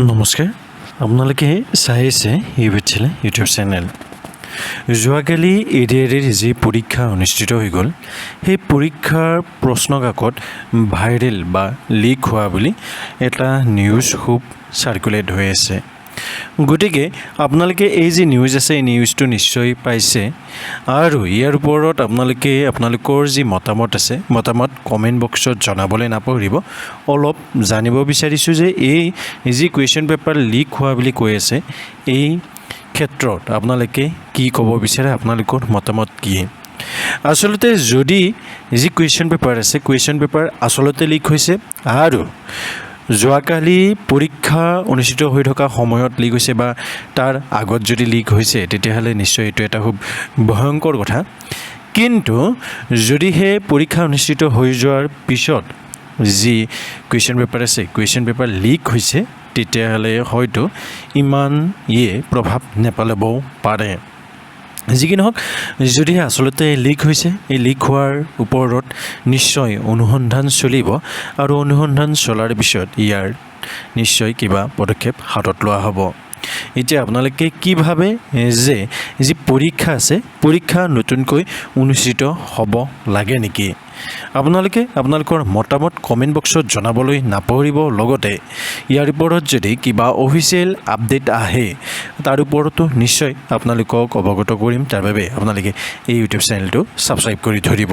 নমস্কাৰ আপোনালোকে চাই আছে E-Pathshala ইউটিউব চেনেল যোৱাকালি ADREৰ যি পৰীক্ষা অনুষ্ঠিত হৈ গ'ল সেই পৰীক্ষাৰ প্ৰশ্নকাকত ভাইৰেল বা লিক হোৱা বুলি এটা নিউজ খুব সাৰ্কুলেট হৈ আছে গতিকে আপোনালোকে এই যে নিউজ আছে এই নিউজটো নিশ্চয় পাইছে আৰু ইয়াৰ ওপৰত আপোনালোকৰ যি মতামত আছে মতামত কমেন্ট বক্সত জনাবলৈ নাপাহৰিব অলপ জানিব বিচাৰিছো যে এই যি কুৱেশ্যন পেপাৰ লিক হোৱা বুলি কৈ আছে এই ক্ষেত্ৰত আপোনালোকে কি ক'ব বিচাৰে আপোনালোকৰ মতামত কি আসলতে যদি যি কুৱেশ্যন পেপাৰ আছে কুৱেশ্যন পেপাৰ আসলতে লিক হৈছে আৰু যোৱাকালি পৰীক্ষা অনুষ্ঠিত হৈ থকা সময়ত লিক হৈছে বা তাৰ আগত যদি লিক হৈছে তেতিয়াহ'লে নিশ্চয় এটো এটা খুব ভয়ংকৰ কথা কিন্তু যদি হে পৰীক্ষা অনুষ্ঠিত হৈ যোৱাৰ পিছত যি কুৱেশ্যন পেপাৰ আছে কুৱেশ্যন পেপাৰ লিক হৈছে তেতিয়াহ'লে হয়তো ইমান প্ৰভাৱ নেপেলাবও পাৰে যি কি নহওক যদি আসলতে লিক হৈছে এই লিক হোৱাৰ ওপৰত নিশ্চয় অনুসন্ধান চলিব আৰু অনুসন্ধান চলাৰ পিছত ইয়াৰ নিশ্চয় কিবা পদক্ষেপ হাতত লোৱা হ'ব এতিয়া আপোনালোকে কি ভাবে যে যি পৰীক্ষা আছে পৰীক্ষা নতুনকৈ অনুষ্ঠিত হ'ব লাগে নেকি আপোনালোকৰ মতামত কমেন্ট বক্সত জনাবলৈ নাপাহৰিব লগতে ইয়াৰ ওপৰত যদি কিবা অফিচিয়েল আপডেট আহে তাৰ ওপৰতো নিশ্চয় আপোনালোকক অৱগত কৰিম তাৰ বাবে আপোনালোকে এই ইউটিউব চেনেলটো সাবস্ক্ৰাইব কৰি থৈ দিব